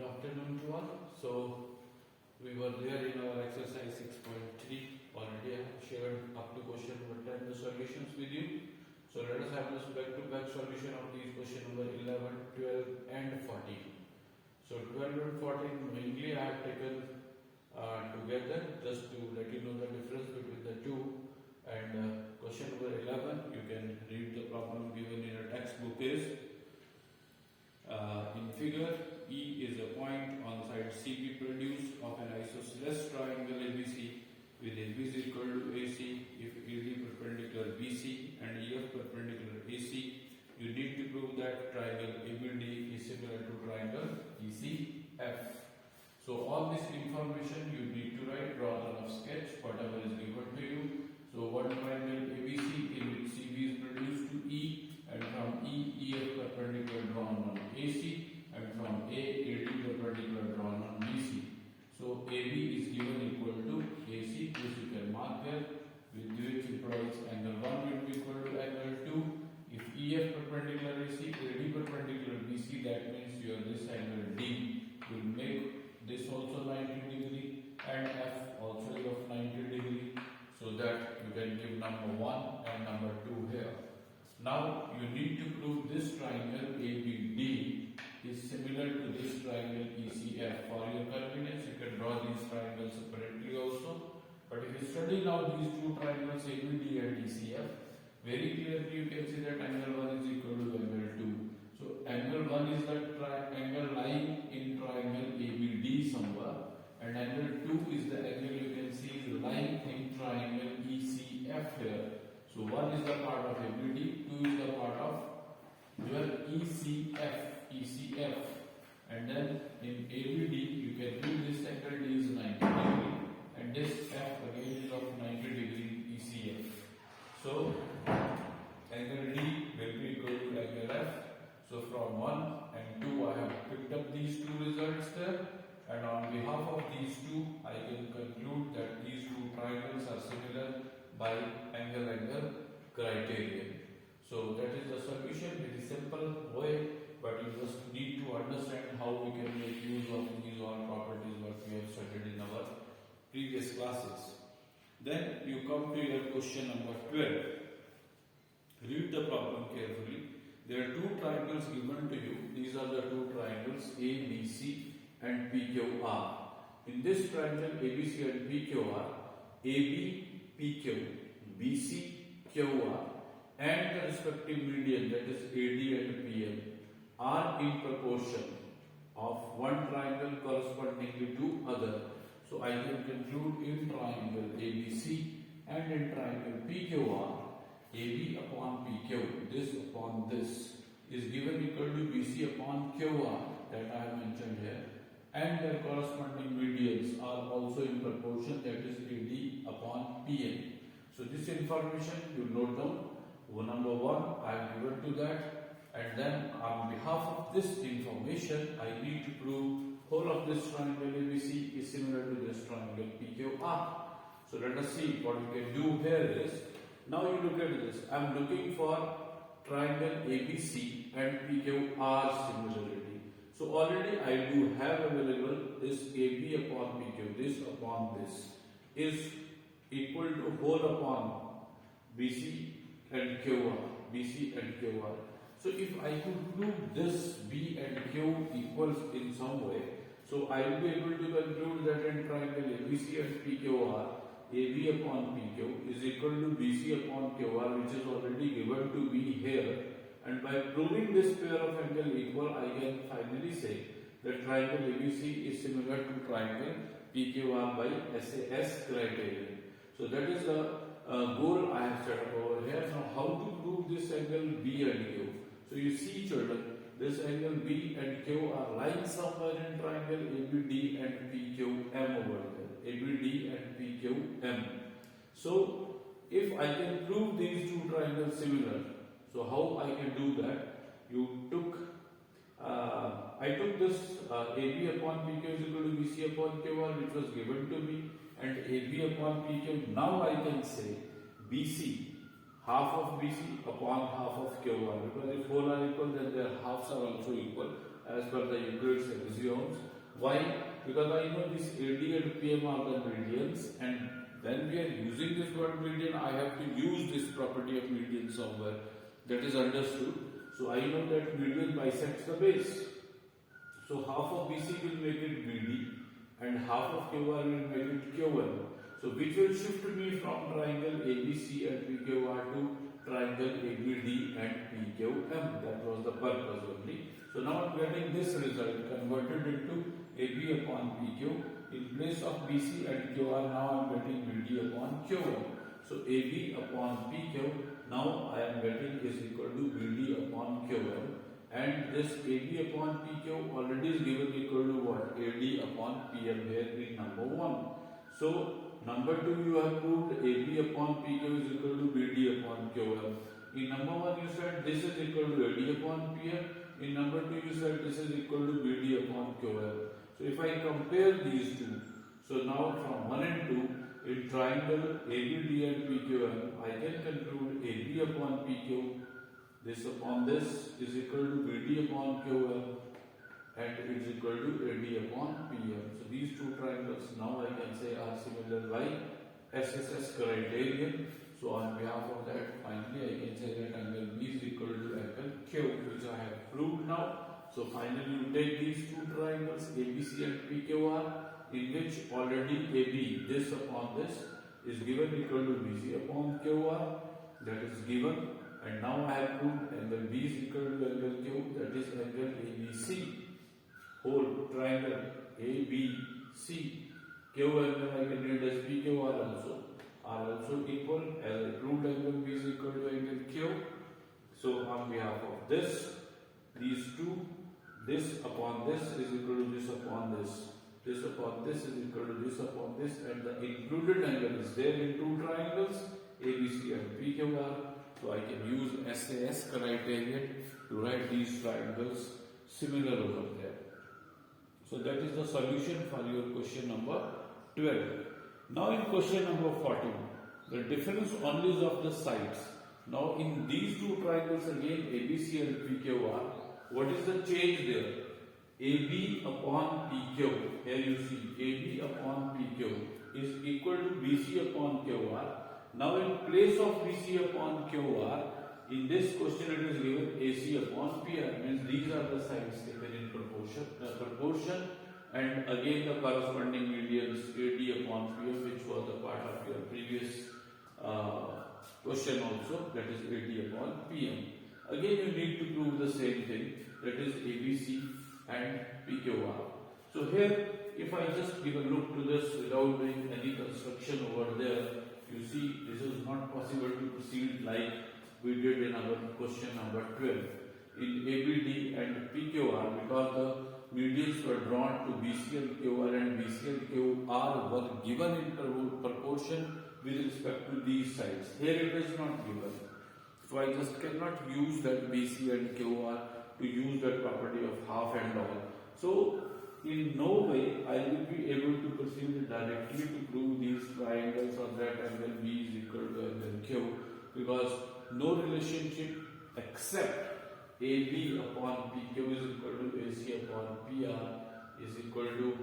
Good afternoon to all. So we were there in our exercise 6.3. Already I have shared up to question number 10 the solutions with you. So let us have this back-to-back solution of these question number 11, 12 and 14. So 12 and 14 mainly I have taken together just to let you know the difference between the two. And question number 11 you can read the problem given in a textbook is in figure, E is a point on side CB produced of an isosceles triangle ABC with AB is equal to AC if AD perpendicular BC and EF perpendicular AC. You need to prove that triangle ABD is similar to triangle ECF. So all this information you need to write, draw a rough sketch, whatever is given to you. So one triangle ABC in which CB is produced to E, and from E, EF perpendicular drawn on AC, and from A, AD perpendicular drawn on BC. So AB is given equal to AC, which you can mark there, with which implies angle 1 will be equal to angle 2. If EF perpendicular AC, AD perpendicular BC, that means your this angle D will make this also 90 degree and F also of 90 degree, so that you can give number 1 and number 2 here. Now you need to prove this triangle ABD is similar to this triangle ECF. For your convenience, you can draw these triangles separately also. But if you study now these two triangles ABD and ECF, very clearly you can see that angle 1 is equal to angle 2. So angle 1 is the angle lying in triangle ABD somewhere, and angle 2 is the angle you can see is lying in triangle ECF here. So 1 is the part of ABD, 2 is the part of your ECF, and then in ABD you can do this angle D is 90 degree and this F again is of 90 degree ECF. So angle D will be equal to angle F. So from 1 and 2 I have picked up these two results there, and on behalf of these two I can conclude that these two triangles are similar by angle criterion. So that is the solution, very simple way, but you just need to understand how we can make use of these all properties what we have studied in our previous classes. Then you come to your question number 12. Read the problem carefully. There are two triangles given to you. These are the two triangles ABC and PQR. In this triangle ABC and PQR, AB, PQ, BC, QR and the respective median, that is AD and PM, are in proportion of one triangle correspondingly to other. So I can conclude in triangle ABC and in triangle PQR, AB upon PQ, this upon this, is given equal to BC upon QR, that I have mentioned here, and their corresponding medians are also in proportion, that is AD upon PM. So this information you note down. Number 1 I have given to that, and then on behalf of this information I need to prove whole of this triangle ABC is similar to this triangle PQR. So let us see what we can do here is, now you look at this, I am looking for triangle ABC and PQR similarity. So already I do have available this AB upon PQ, this upon this is equal to whole upon BC and QR, BC and QR. So if I could prove this B and Q equals in some way, so I will be able to conclude that in triangle ABC and PQR, AB upon PQ is equal to BC upon QR, which is already given to me here. And by proving this pair of angle equal, I can finally say that triangle ABC is similar to triangle PQR by SAS criterion. So that is the goal I have set up over here. Now how to prove this angle B and Q? So you see children, this angle B and Q are lying somewhere in triangle ABD and PQM over there. ABD and PQM. So if I can prove these two triangles similar, so how I can do that? I took this AB upon PQ is equal to BC upon QR, which was given to me, and AB upon PQ. Now I can say BC, half of BC upon half of QR, because if whole are equal, then their halves are also equal. as per the Euclid's axioms. Why? Because I know this AD and PM are the meridians, and when we are using this word meridian, I have to use this property of meridian somewhere. That is understood. So I know that meridian bisects the base. So half of BC will make it BD and half of QR will make it QL. So which will shift me from triangle ABC and PQR to triangle ABD and PQM. That was the purpose only. So now I am getting this result converted into AB upon PQ. In place of BC and QR, now I am getting BD upon QM. So AB upon PQ, now I am getting is equal to BD upon QM. And this AB upon PQ already is given equal to what? AD upon PM here in number 1. So number 2 you have proved AB upon PQ is equal to BD upon QM. In number 1 you said this is equal to AD upon PM. In number 2 you said this is equal to BD upon QM. So if I compare these two, so now from 1 and 2 in triangle ABD and PQM, I can conclude AB upon PQ, this upon this is equal to BD upon QM, and it is equal to AD upon PM. So these two triangles now I can say are similar by SSS criterion. So on behalf of that, finally I can say that angle B is equal to angle Q, which I have proved now. So finally you take these two triangles ABC and PQR, in which already AB, this upon this, is given equal to BC upon QR, that is given, and now I have proved angle B is equal to angle Q, that is angle ABC. Whole triangle ABC, Q angle I can read as PQR also, are also equal, as I proved angle B is equal to angle Q. So on behalf of this, these two, this upon this is equal to this upon this. This upon this is equal to this upon this, and the included angle is there in two triangles ABC and PQR. So I can use SAS criterion to write these triangles similar over there. So that is the solution for your question number 12. Now in question number 14, the difference only is of the sides. Now in these two triangles again ABC and PQR, what is the change there? AB upon PQ, here you see AB upon PQ is equal to BC upon QR. Now in place of BC upon QR, in this question it is given AC upon PR, means these are the sides taken in proportion, and again the corresponding medians AD upon PM, which was a part of your previous question also, that is AD upon PM. Again you need to prove the same thing, that is ABC and PQR. So here, if I just give a look to this without doing any construction over there, you see this is not possible to proceed like we did in our question number 12. In ABD and PQR, because the medians were drawn to BC and QR, and BC and QR were given in proportion with respect to these sides. Here it is not given. So I just cannot use that BC and QR to use that property of half and all. So in no way I will be able to proceed directly to prove these triangles or that angle B is equal to angle Q, because no relationship except AB upon PQ is equal to AC upon PR is equal to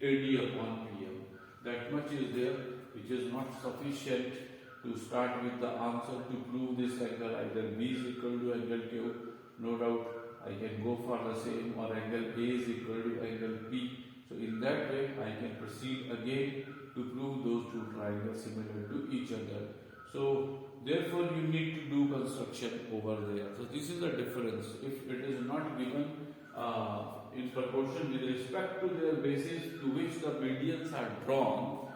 AD upon PM. That much is there, which is not sufficient to start with the answer to prove this angle either B is equal to angle Q. No doubt I can go for the same, or angle A is equal to angle P. So in that way I can proceed again to prove those two triangles similar to each other. So therefore you need to do construction over there. So this is the difference. If it is not given in proportion with respect to their bases to which the medians are drawn,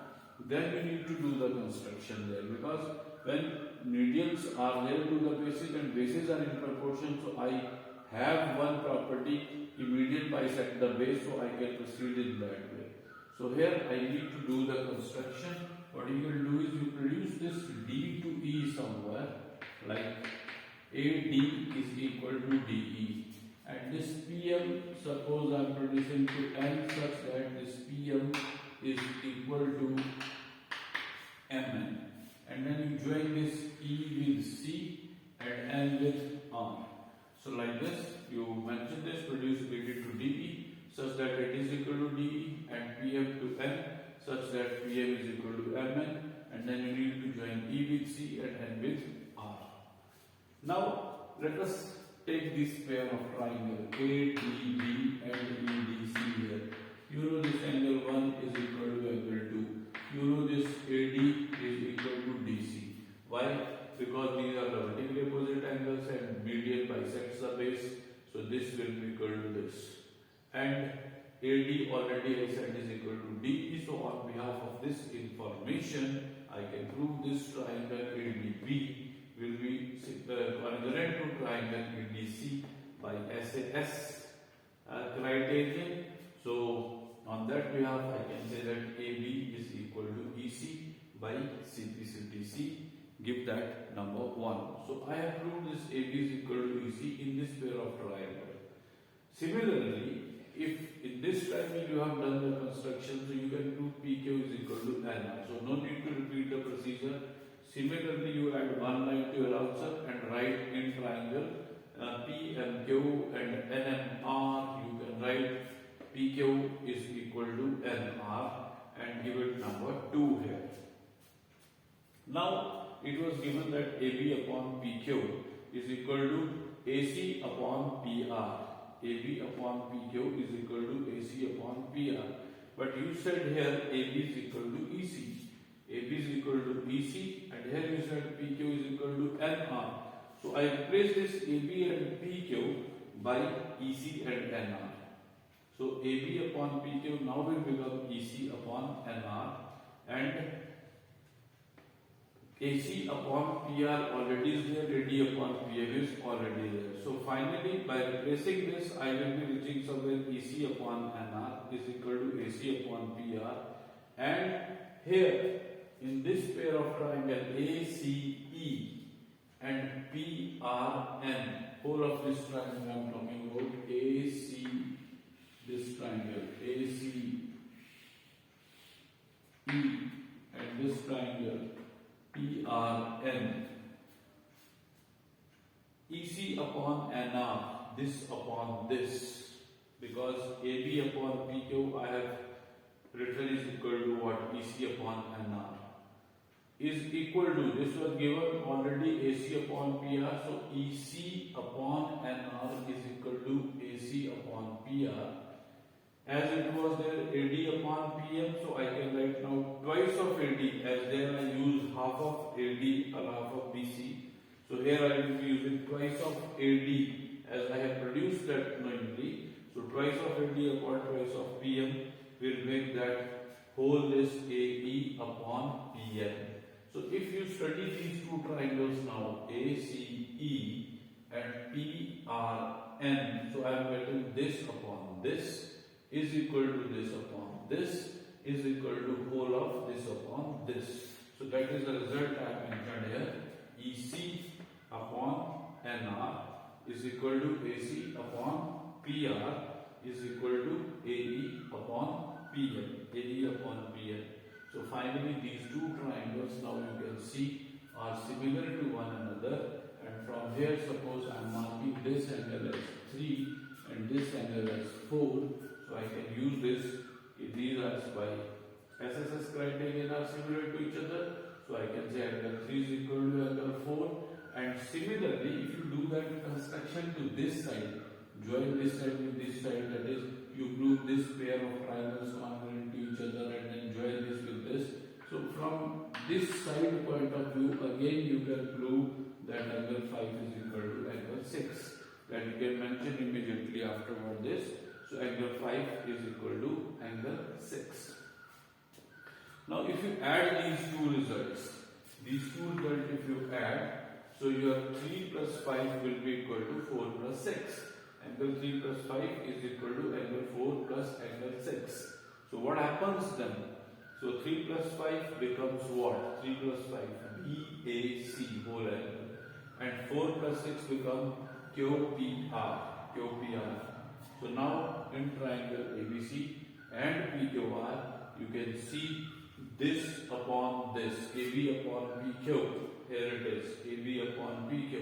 then you need to do the construction there, because when medians are there to the bases and bases are in proportion, so I have one property, median bisect the base, so I can proceed in that way. So here I need to do the construction. What you will do is you produce this D to E somewhere, like AD is equal to DE, and this PM, suppose I am producing to N such that this PM is equal to Mn, and then you join this E with C and N with R. So like this, you mention this, produce AD to DE such that it is equal to DE and PM to M such that PM is equal to MN, and then you need to join E with C and N with R. Now let us take this pair of triangle ADB and EDC here. You know this angle 1 is equal to angle 2. You know this AD is equal to DC. Why? Because these are the vertically opposite angles and median bisects the base. So this will be equal to this. And AD already I said is equal to DE. So on behalf of this information, I can prove this triangle ADB will be congruent to triangle ADC by SAS criterion. So on that behalf, I can say that AB is equal to EC by CPCTC. Give that number 1. So I have proved this AB is equal to EC in this pair of triangle. Similarly, if in this triangle you have done the construction, so you can prove PQ is equal to NR. So no need to repeat the procedure. Similarly, you add one line to your answer and write in triangle PMQ and NMR. You can write PQ is equal to NR and give it number 2 here. Now, it was given that AB upon PQ is equal to AC upon PR. AB upon PQ is equal to AC upon PR. But you said here AB is equal to EC. AB is equal to EC, and here you said PQ is equal to NR. So I replace this AB and PQ by EC and NR. So AB upon PQ now will become EC upon NR, and AC upon PR already is there, AD upon PM is already there. So finally, by replacing this, I will be reaching somewhere EC upon NR is equal to AC upon PR, and here in this pair of triangle ACE and PRN, whole of this triangle I am talking about, AC, this triangle ACE and this triangle PRN, EC upon NR, this upon this, because AB upon PQ I have written is equal to what? EC upon NR is equal to, this was given already, AC upon PR, so EC upon NR is equal to AC upon PR. As it was there AD upon PM, so I can write now twice of AD, as there I use half of AD and half of BC. So here I will be using twice of AD, as I have produced that knowingly. So twice of AD upon twice of PM will make that whole this AE upon PM. So if you study these two triangles now, ACE and PRN, so I am getting this upon this is equal to this upon this is equal to whole of this upon this. So that is the result I have mentioned here. EC upon NR is equal to AC upon PR is equal to AE upon PM. AE upon PM. So finally these two triangles now you can see are similar to one another, and from here suppose I am marking this angle as 3 and this angle as 4. So I can use this, if these are by SSS criterion are similar to each other, so I can say angle 3 is equal to angle 4. And similarly, if you do that construction to this side, join this side with this side, that is, you prove this pair of triangles congruent to each other and then join this with this. So from this side point of view, again you can prove that angle 5 is equal to angle 6. That you can mention immediately afterward this. So angle 5 is equal to angle 6. Now if you add these two results if you add, so your 3 plus 5 will be equal to 4 plus 6. Angle 3 plus 5 is equal to angle 4 plus angle 6. So what happens then? So 3 plus 5 becomes what? 3 plus 5, BAC whole angle. And 4 plus 6 become QPR. So now in triangle ABC and PQR, you can see this upon this, AB upon PQ. Here it is, AB upon PQ.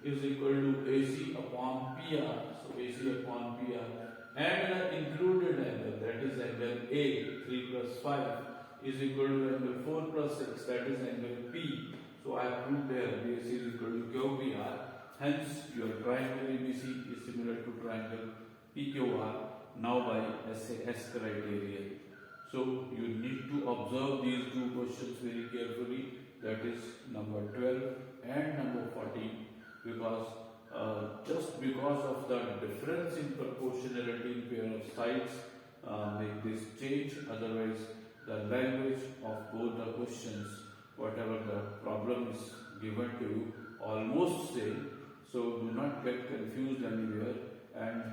is equal to AC upon PR. So AC upon PR and the included angle, that is angle A, 3 plus 5 is equal to angle 4 plus 6, that is angle P. So I have proved here BAC is equal to QPR. Hence your triangle ABC is similar to triangle PQR now by SAS criterion. So you need to observe these two questions very carefully, that is number 12 and number 14, because just because of the difference in proportionality in pair of sides make this change, otherwise the language of both the questions, whatever the problem is given to you, almost same. So do not get confused anywhere and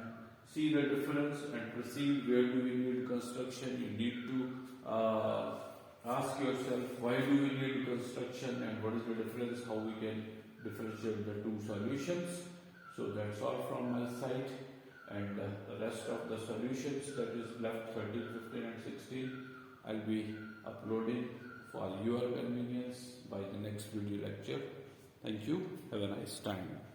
see the difference and proceed. Where do we need construction? You need to ask yourself, why do we need construction and what is the difference, how we can differentiate the two solutions. So that's all from my side, and the rest of the solutions, that is left 13, 15 and 16, I'll be uploading for your convenience by the next video lecture. Thank you. Have a nice time.